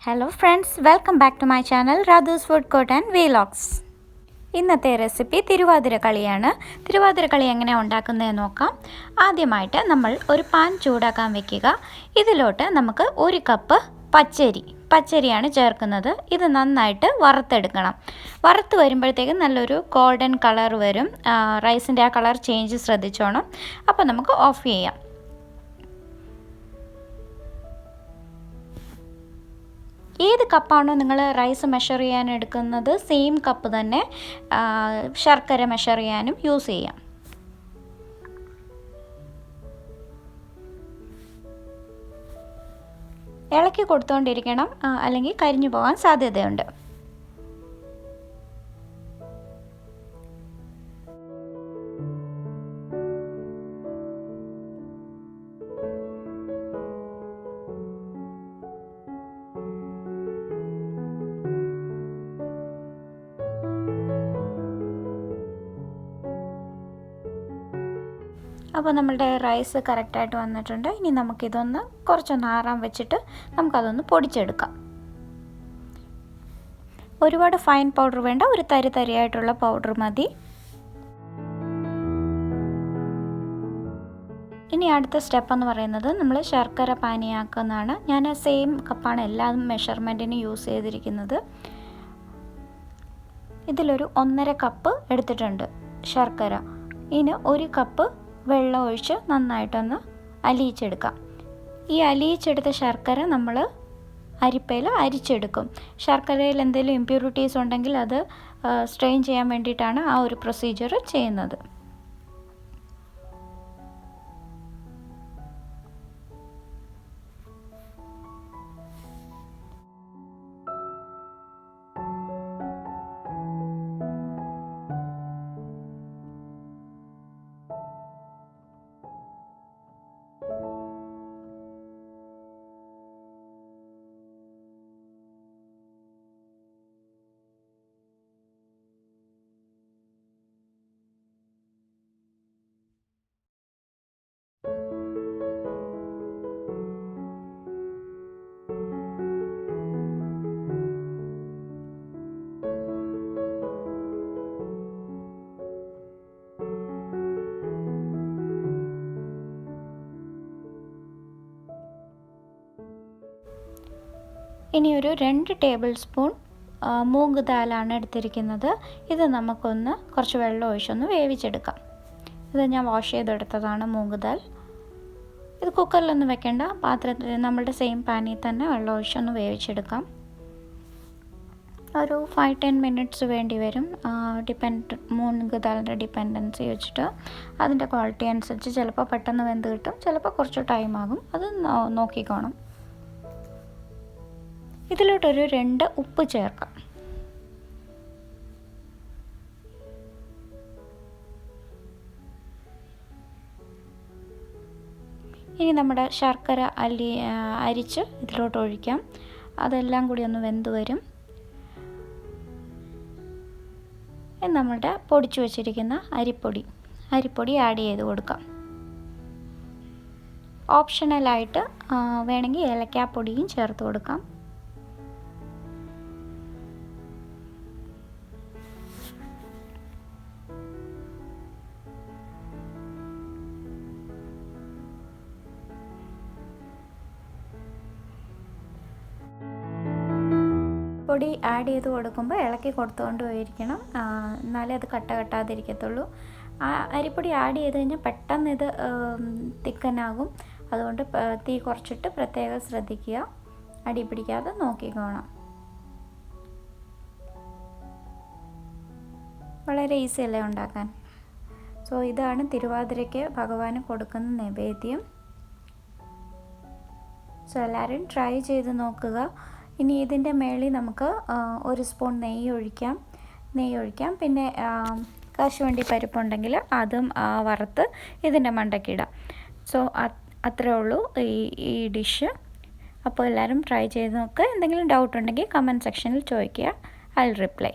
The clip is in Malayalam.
Hello friends, welcome back to my channel Radhu's Food Court and Vlogs. ഇന്നത്തെ റെസിപ്പി തിരുവാതിര കളിയാണ്. തിരുവാതിര കളി എങ്ങനെയാണ് ഉണ്ടാക്കുന്നതെന്ന് നോക്കാം. ആദ്യമായിട്ട് നമ്മൾ ഒരു പാൻ ചൂടാക്കാൻ വെക്കുക. ഇതിലോട്ട് നമുക്ക് 1 കപ്പ് പച്ചരിയാണ് ചേർക്കുന്നത്. ഇത് നന്നായിട്ട് വറുത്തെടുക്കണം. വറുത്ത് വരുമ്പോഴത്തേക്കും നല്ലൊരു ഗോൾഡൻ കളർ വരും. റൈസിൻ്റെ ആ കളർ ചേഞ്ച് ശ്രദ്ധിച്ചോണം. അപ്പോൾ നമുക്ക് ഓഫ് ചെയ്യാം. ഏത് കപ്പാണോ നിങ്ങൾ റൈസ് മെഷർ ചെയ്യാൻ എടുക്കുന്നത് സെയിം കപ്പ് തന്നെ ശർക്കര മെഷർ ചെയ്യാനും യൂസ് ചെയ്യാം. ഇളക്കി കൊടുത്തുകൊണ്ടിരിക്കണം, അല്ലെങ്കിൽ കരിഞ്ഞു പോകാൻ സാധ്യതയുണ്ട്. അപ്പോൾ നമ്മളുടെ റൈസ് കറക്റ്റായിട്ട് വന്നിട്ടുണ്ട്. ഇനി നമുക്കിതൊന്ന് കുറച്ചൊന്ന് ആറാൻ വെച്ചിട്ട് നമുക്കതൊന്ന് പൊടിച്ചെടുക്കാം. ഒരുപാട് ഫൈൻ പൗഡർ വേണ്ട, ഒരു തരിയായിട്ടുള്ള പൗഡർ മതി. ഇനി അടുത്ത സ്റ്റെപ്പ് എന്ന് പറയുന്നത് നമ്മൾ ശർക്കര പാനിയാക്കുന്നതാണ്. ഞാൻ സെയിം കപ്പാണ് എല്ലാ മെഷർമെൻറ്റിന് യൂസ് ചെയ്തിരിക്കുന്നത്. ഇതിലൊരു 1.5 കപ്പ് എടുത്തിട്ടുണ്ട് ശർക്കര. ഇനി 1 കപ്പ് വെള്ളം ഒഴിച്ച് നന്നായിട്ടൊന്ന് അലിയിച്ചെടുക്കാം. ഈ അലിയിച്ചെടുത്ത ശർക്കര നമ്മൾ അരിപ്പയിൽ അരിച്ചെടുക്കും. ശർക്കരയിൽ എന്തെങ്കിലും ഇമ്പ്യൂരിറ്റീസ് ഉണ്ടെങ്കിൽ അത് സ്ട്രെയിൻ ചെയ്യാൻ വേണ്ടിയിട്ടാണ് ആ ഒരു പ്രൊസീജിയർ ചെയ്യുന്നത്. ഇനി ഒരു 2 ടേബിൾ സ്പൂൺ മൂംഗ് ദാലാണ് എടുത്തിരിക്കുന്നത്. ഇത് നമുക്കൊന്ന് കുറച്ച് വെള്ളം ഒഴിച്ചൊന്ന് വേവിച്ചെടുക്കാം. ഇത് ഞാൻ വാഷ് ചെയ്തെടുത്തതാണ് മൂംഗ് ദാൽ. ഇത് കുക്കറിലൊന്നും വെക്കേണ്ട, പാത്രത്തിൽ നമ്മളുടെ സെയിം പാനിൽ തന്നെ വെള്ളം ഒഴിച്ചൊന്ന് വേവിച്ചെടുക്കാം. ഒരു 5-10 മിനിറ്റ്സ് വേണ്ടി വരും. മൂംഗ് ദാലിൻ്റെ ഡിപ്പെൻഡൻസി വെച്ചിട്ട് അതിൻ്റെ ക്വാളിറ്റി അനുസരിച്ച് ചിലപ്പോൾ പെട്ടെന്ന് വെന്ത് കിട്ടും, ചിലപ്പോൾ കുറച്ച് ടൈം ആകും. അത് നോക്കിക്കോണം. ഇതിലോട്ടൊരു 2 ഉപ്പ് ചേർക്കാം. ഇനി നമ്മുടെ ശർക്കര അരിച്ച് ഇതിലോട്ട് ഒഴിക്കാം. അതെല്ലാം കൂടി ഒന്ന് വെന്ത് വരും. നമ്മളുടെ പൊടിച്ചു വച്ചിരിക്കുന്ന അരിപ്പൊടി ആഡ് ചെയ്ത് കൊടുക്കാം. ഓപ്ഷണലായിട്ട് വേണമെങ്കിൽ ഏലക്കാപ്പൊടിയും ചേർത്ത് കൊടുക്കാം. പൊടി ആഡ് ചെയ്ത് കൊടുക്കുമ്പോൾ ഇളക്കി കൊടുത്തുകൊണ്ട് പോയിരിക്കണം, എന്നാലേ അത് കട്ടാതിരിക്കത്തുള്ളൂ. അരിപ്പൊടി ആഡ് ചെയ്ത് കഴിഞ്ഞാൽ പെട്ടെന്ന് ഇത് തിക്കനാകും. അതുകൊണ്ട് തീ കുറച്ചിട്ട് പ്രത്യേകം ശ്രദ്ധിക്കുക, അടി പിടിക്കാതെ നോക്കിക്കോണം. വളരെ ഈസി അല്ലേ ഉണ്ടാക്കാൻ. സോ ഇതാണ് തിരുവാതിരയ്ക്ക് ഭഗവാന് കൊടുക്കുന്ന നൈവേദ്യം. സോ എല്ലാവരും ട്രൈ ചെയ്ത് നോക്കുക. ഇനി ഇതിൻ്റെ മേളിൽ നമുക്ക് 1 സ്പൂൺ നെയ്യ് ഒഴിക്കാം. പിന്നെ കശുവണ്ടി പരിപ്പുണ്ടെങ്കിൽ അതും വറുത്ത് ഇതിൻ്റെ മണ്ടയ്ക്കിടാം. സോ അത്രേ ഉള്ളൂ ഈ ഡിഷ്. അപ്പോൾ എല്ലാവരും ട്രൈ ചെയ്ത് നോക്കുക. എന്തെങ്കിലും ഡൗട്ട് ഉണ്ടെങ്കിൽ കമൻറ്റ് സെക്ഷനിൽ ചോദിക്കുക. I will reply.